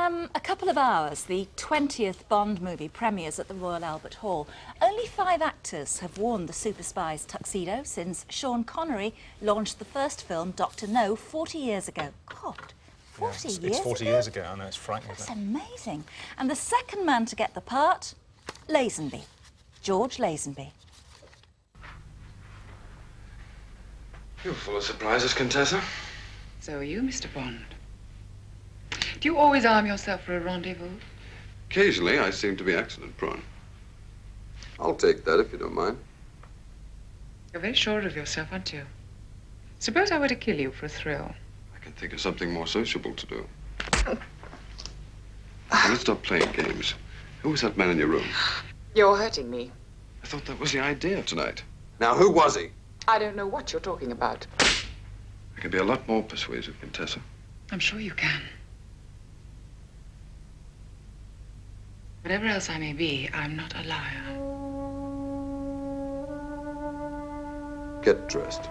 a couple of hours, the 20th Bond movie premieres at the Royal Albert Hall. Only 5 actors have worn the super spy's tuxedo since Sean Connery launched the first film, Dr. No, 40 years ago. God, 40 years ago? It's 40 years ago, I know, it's frightening. That's amazing. And the second man to get the part, Lazenby, George Lazenby. You're full of surprises, Contessa. So are you, Mr. Bond. Do you always arm yourself for a rendezvous? Occasionally, I seem to be accident-prone. I'll take that if you don't mind. You're very sure of yourself, aren't you? Suppose I were to kill you for a thrill. I can think of something more sociable to do. Now, let's stop playing games. Who was that man in your room? You're hurting me. I thought that was the idea tonight. Now, who was he? I don't know what you're talking about. I can be a lot more persuasive, Contessa. I'm sure you can. Whatever else I may be, I'm not a liar. Get dressed.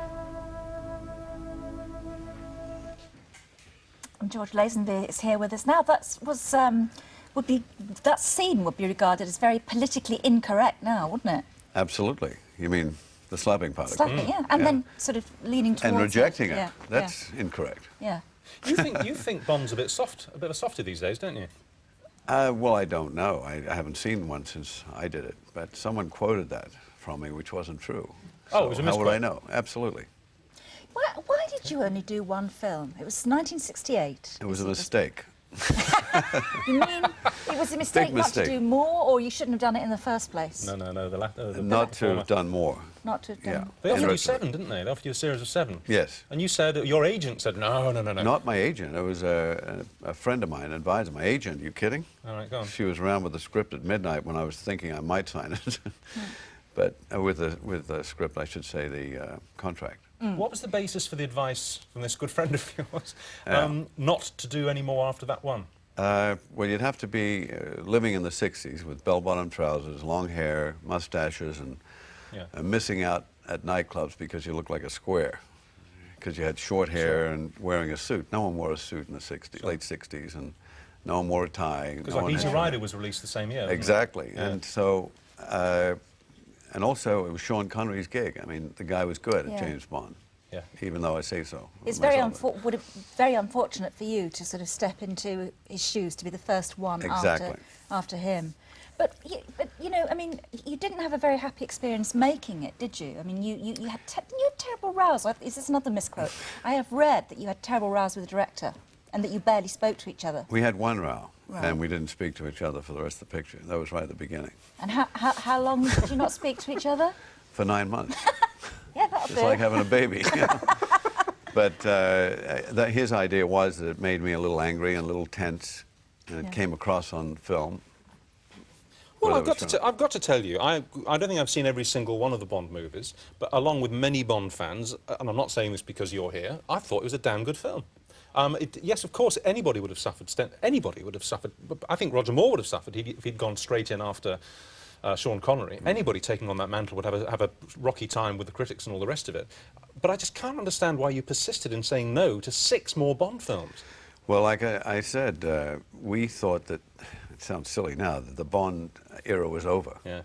And George Lazenby is here with us now. That scene would be regarded as very politically incorrect now, wouldn't it? Absolutely. You mean the slapping part? Slapping, yeah. And then sort of leaning towards and rejecting it. Yeah. That's incorrect. Yeah. You think Bond's a bit of a softy these days, don't you? Well, I don't know. I haven't seen one since I did it, but someone quoted that from me, which wasn't true. Oh, it was a how misquote. would I know? Absolutely. Why did you only do one film? It was 1968. It was a mistake. You mean it was a mistake not to do more, or you shouldn't have done it in the first place? No. Not to have done more. Not to have done. Yeah. They offered you 7, didn't they? They offered you a series of 7. Yes. And you said, your agent said, no. Not my agent. It was a friend of mine, an advisor. My agent, you kidding? All right, go on. She was around with the script at midnight when I was thinking I might sign it. But with the script, I should say, the contract. What was the basis for the advice from this good friend of yours not to do any more after that one? Well, you'd have to be living in the 60s with bell-bottom trousers, long hair, mustaches, and missing out at nightclubs because you looked like a square. Because you had short hair and wearing a suit. No one wore a suit in the 60s, late 60s, and no one wore a tie. Because like Easy Rider was released the same year. Exactly. Yeah. And so, and also it was Sean Connery's gig. I mean, the guy was good at James Bond. Yeah. Even though I say so. It's very unfortunate for you to sort of step into his shoes to be the first one after him. But you know, I mean, you didn't have a very happy experience making it, did you? I mean, you had terrible rows. Is this another misquote? I have read that you had terrible rows with the director and that you barely spoke to each other. We had one row, and we didn't speak to each other for the rest of the picture. That was right at the beginning. And how long did you not speak to each other? For 9 months. Yeah, that'll do. It's like having a baby. But his idea was that it made me a little angry and a little tense, and it came across on film. Well, I've got to tell you, I don't think I've seen every single one of the Bond movies, but along with many Bond fans, and I'm not saying this because you're here, I thought it was a damn good film. Yes, of course, anybody would have suffered. Anybody would have suffered. But I think Roger Moore would have suffered if he'd gone straight in after Sean Connery. Anybody taking on that mantle would have a rocky time with the critics and all the rest of it. But I just can't understand why you persisted in saying no to 6 more Bond films. Well, like I said, we thought that, it sounds silly now, that the Bond era was over. Yeah.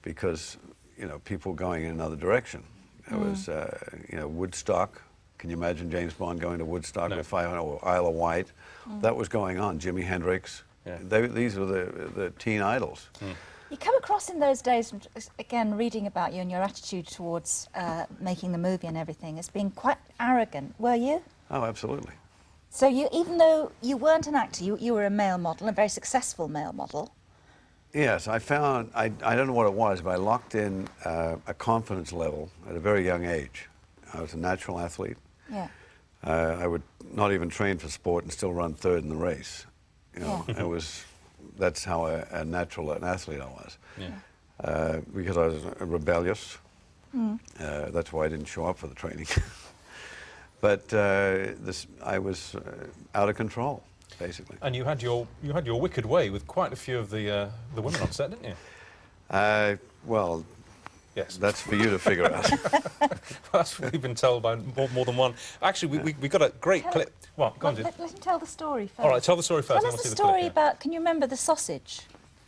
Because, you know, people going in another direction. There was, you know, Woodstock. Can you imagine James Bond going to Woodstock or 500 or Isle of Wight? That was going on. Jimi Hendrix. Yeah. These were the teen idols. You come across in those days, again, reading about you and your attitude towards making the movie and everything, as being quite arrogant. Were you? Oh, absolutely. So even though you weren't an actor, you were a male model, a very successful male model. Yes, I found, I don't know what it was, but I locked in a confidence level at a very young age. I was a natural athlete. Yeah. I would not even train for sport and still run 3rd in the race. You know, that's how a natural athlete I was. Yeah. Because I was rebellious. That's why I didn't show up for the training. But I was out of control, basically. And you had your wicked way with quite a few of the women on set, didn't you? Well, Yes. That's for you to figure out. That's what we've been told by more than one. Actually, we got a great clip. Well, go on, Jim. Let him tell the story first. All right, tell the story first. Tell us the story about, can you remember the sausage?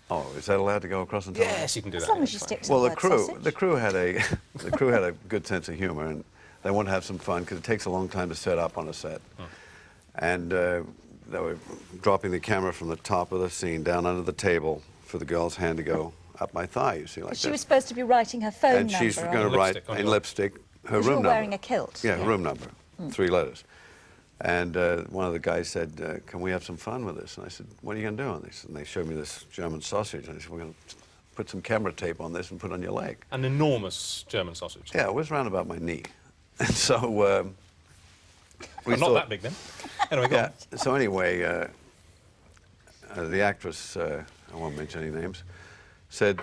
Oh, is that allowed to go across and tell? Yes, you can do that. As long as you stick to Well, the the word crew, sausage. the crew had a, the crew had a good sense of humor, and they wanted to have some fun because it takes a long time to set up on a set. And they were dropping the camera from the top of the scene down under the table for the girl's hand to go up my thigh. You see, like She that. was supposed to be writing her phone And number. she's on going it. to write Lipstick on in your- lipstick her Because room you're number. wearing a kilt. Yeah, room number, 3 letters. And one of the guys said, can we have some fun with this? And I said, what are you going to do on this? And they showed me this German sausage. And I said, we're going to put some camera tape on this and put it on your leg. An enormous German sausage. Yeah, it was round about my knee. And so we Not thought, that big then. Anyway, go on. yeah. So anyway, the actress, I won't mention any names, said,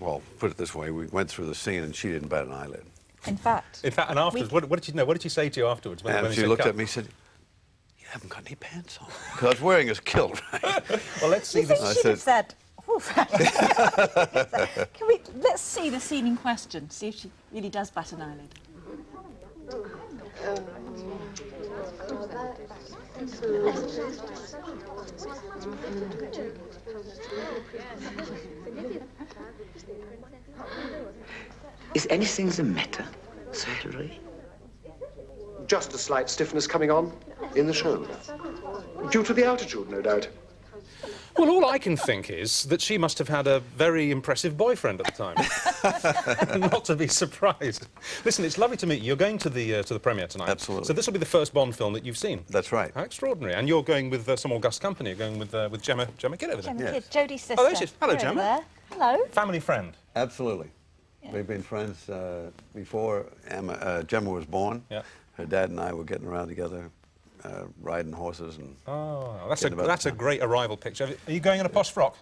well, put it this way, we went through the scene and she didn't bat an eyelid. In fact. In fact, and afterwards, what did you know? What did she say to you afterwards? When And you she said looked cut? at me and said, you haven't got any pants on. Because I was wearing a kilt, right? Well, let's see You think this. she'd have said, "Oof." Let's see the scene in question, see if she really does bat an eyelid. Is anything the matter, Surgery? Just a slight stiffness coming on in the shoulder. Due to the altitude, no doubt. Well, all I can think is that she must have had a very impressive boyfriend at the time. Not to be surprised. Listen, it's lovely to meet you. You're going to the premiere tonight. Absolutely. So this will be the first Bond film that you've seen. That's right. How extraordinary. And you're going with some august company. You're going with Gemma Kidd over there. Gemma Yes. Kidd, Jodie's sister. Oh, there she is. Hello, You're over Gemma. there. Hello. Family friend. Absolutely. We've been friends before Gemma was born. Yeah. Her dad and I were getting around together, riding horses. And Oh, Getting about that's a time. great arrival picture. Are you going in a posh frock?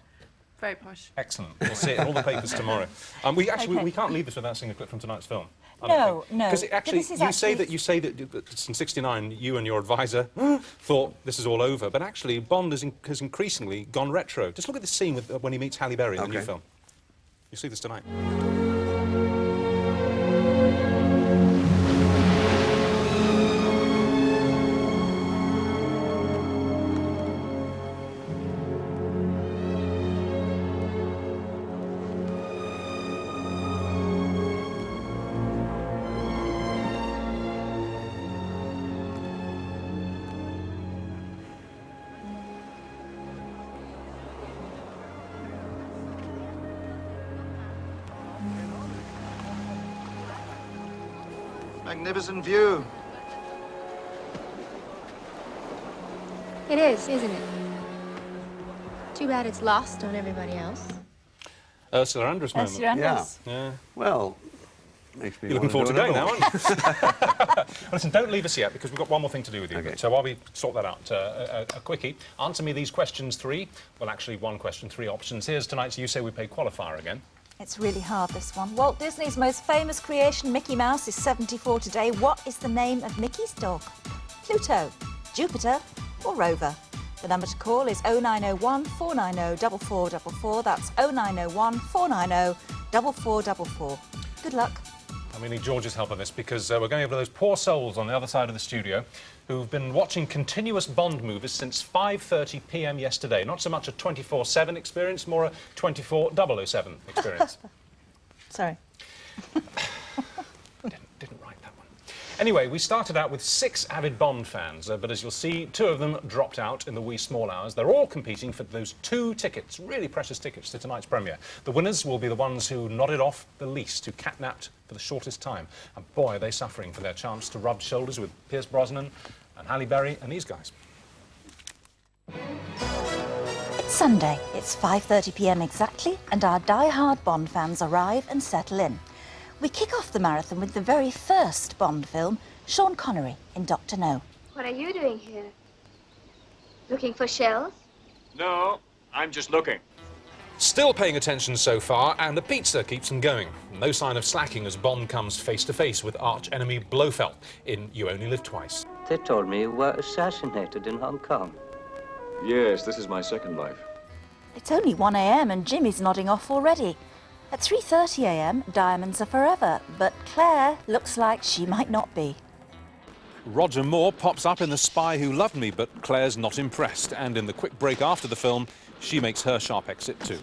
Very posh. Excellent. We'll see it in all the papers tomorrow. We actually Okay. we can't leave this without seeing a clip from tonight's film. No. Because actually, This is you actually- say that in '69 you and your advisor thought this is all over, but actually Bond has increasingly gone retro. Just look at this scene when he meets Halle Berry in the new Okay. film. You see this tonight. Magnificent view. It is, isn't it? Too bad it's lost on everybody else. Ursula Andress moment. Ursula Andress. Yeah. well, makes me You're looking want forward to do going now, another one. aren't you? Well, listen, don't leave us yet, because we've got one more thing to do with you. Okay. So while we sort that out, a quickie. Answer me these questions 3. Well, actually, 1 question, 3 options. Here's tonight's You Say We Play qualifier again. It's really hard, this one. Walt Disney's most famous creation, Mickey Mouse, is 74 today. What is the name of Mickey's dog? Pluto, Jupiter, or Rover? The number to call is 0901 490 4444. That's 0901 490 4444. Good luck. And we need George's help on this, because we're going over those poor souls on the other side of the studio who've been watching continuous Bond movies since 5:30 p.m. yesterday. Not so much a 24/7 experience, more a 24/007 experience. Sorry. Didn't write that one. Anyway, we started out with 6 avid Bond fans, but as you'll see, 2 of them dropped out in the wee small hours. They're all competing for those 2 tickets, really precious tickets, to tonight's premiere. The winners will be the ones who nodded off the least, who catnapped for the shortest time. And boy, are they suffering for their chance to rub shoulders with Pierce Brosnan and Halle Berry and these guys. Sunday, it's 5:30 p.m. exactly, and our die-hard Bond fans arrive and settle in. We kick off the marathon with the very first Bond film, Sean Connery in Dr. No. What are you doing here? Looking for shells? No, I'm just looking. Still paying attention so far, and the pizza keeps them going. No sign of slacking as Bond comes face-to-face with arch-enemy Blofeld in You Only Live Twice. They told me you were assassinated in Hong Kong. Yes, this is my second life. It's only 1 a.m. and Jimmy's nodding off already. At 3:30 a.m, Diamonds Are Forever, but Claire looks like she might not be. Roger Moore pops up in The Spy Who Loved Me, but Claire's not impressed. And in the quick break after the film, she makes her sharp exit too.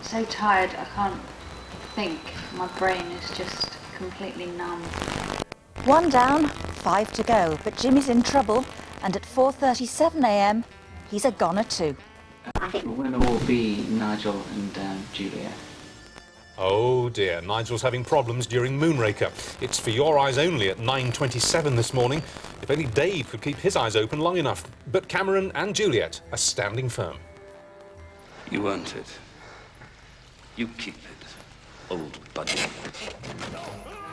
So tired, I can't think. My brain is just completely numb. 1 down, 5 to go, but Jimmy's in trouble, and at 4:37 a.m, he's a goner too. I think the winner will be Nigel and Juliet. Oh dear, Nigel's having problems during Moonraker. It's For Your Eyes Only at 9:27 this morning. If only Dave could keep his eyes open long enough. But Cameron and Juliet are standing firm. You want it. You keep it, old buddy.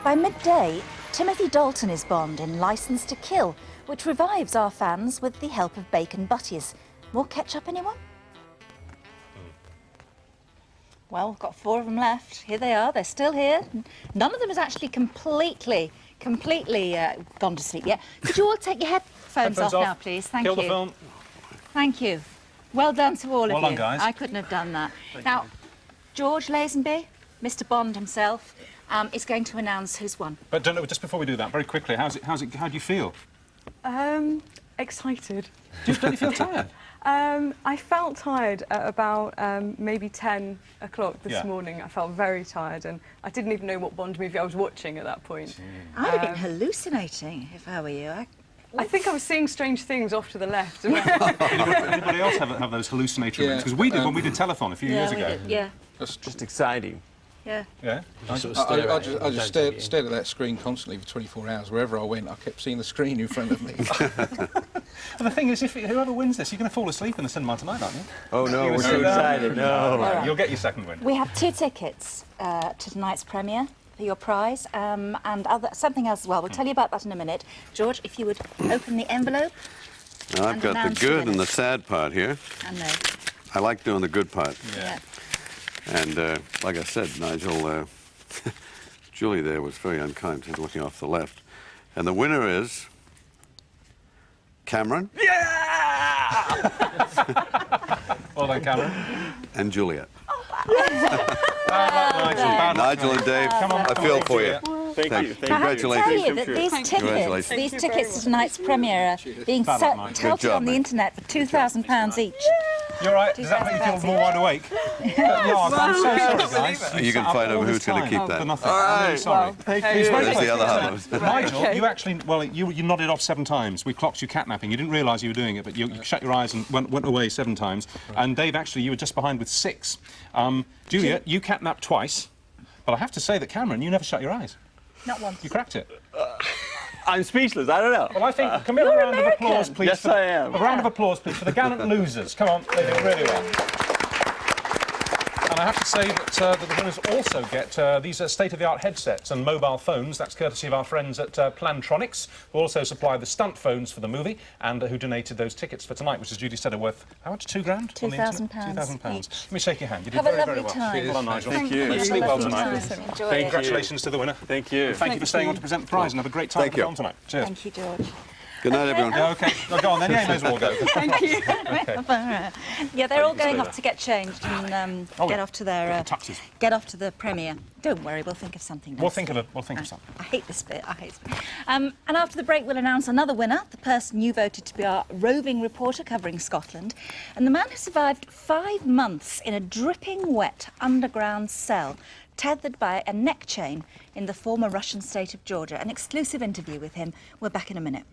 By midday, Timothy Dalton is Bond in Licence to Kill, which revives our fans with the help of bacon butties. More ketchup, anyone? Well, we've got 4 of them left. Here they are. They're still here. None of them has actually completely gone to sleep yet. Could you all take your headphones off now, please? Thank you. Kill the film. Thank you. Well done to all of you. Well done, guys. I couldn't have done that. Now, George Lazenby, Mr. Bond himself, is going to announce who's won. But just before we do that, very quickly, how do you feel? Excited. Don't you feel tired? I felt tired at about maybe 10 o'clock this Yeah. morning. I felt very tired, and I didn't even know what Bond movie I was watching at that point. I'd have been hallucinating if I were you. I think I was seeing strange things off to the left. Anybody else have those hallucinatory moments? Because we did when we did Telethon a few years ago. Yeah. Just exciting. Yeah. Yeah. I just stared at that screen constantly for 24 hours. Wherever I went, I kept seeing the screen in front of me. But the thing is, whoever wins this, you're going to fall asleep in the cinema tonight, aren't you? Oh no, we're so excited. No. Right. You'll get your second win. We have 2 tickets to tonight's premiere for your prize, and something else as well. We'll tell you about that in a minute. George, if you would open the envelope. Now, I've got the good and the sad part here. I know. I like doing the good part. Yeah. And like I said, Nigel, Julie there was very unkind. She's looking off the left. And the winner is Cameron. Yeah! Well done, Cameron. And Juliet. Nigel and Dave, Come on, I feel for you. Thank you. Congratulations. I have to tell you that these tickets to tonight's premiere are being touted on the internet for £2,000 each. You're right. Does that make you feel more wide awake? No, I'm so sorry, guys. You can find out who's going to keep that. For nothing. I'm really sorry. Thank you. There's the other half. Nigel, you actually, you nodded off 7 times. We clocked you catnapping. You didn't realise you were doing it, but you shut your eyes and went away 7 times. And Dave, actually, you were just behind with 6. Julia, you catnapped twice, but I have to say that Cameron, you never shut your eyes. Not once. You cracked it. I'm speechless. I don't know. Well, I think, can we have a round of applause, please? Yes, I am. A round of applause, please, for the gallant losers. Come on, they did really well. And I have to say that the winners also get these state-of-the-art headsets and mobile phones. That's courtesy of our friends at Plantronics, who also supply the stunt phones for the movie and who donated those tickets for tonight, which, as Judy said, are worth, how much, £2 grand? £2,000. £2,000. Let me shake your hand. You did Have a very, very lovely well. time. Well done, Nigel. Thank you. Let's sleep well tonight. Enjoy it. Congratulations to the winner. Thank you. Thank you for staying on to present the prize and have a great time at the film tonight. Cheers. Thank you, George. Good night, everyone. Yeah, OK. No, go on then. Yeah, you may as well go. Thank you. Okay. Yeah, they're all going off to get changed and get off to their get off to the premiere. Don't worry, we'll think of something. We'll think of something. I hate this bit. And after the break, we'll announce another winner, the person you voted to be our roving reporter covering Scotland, and the man who survived 5 months in a dripping wet underground cell, tethered by a neck chain in the former Russian state of Georgia. An exclusive interview with him. We're back in a minute.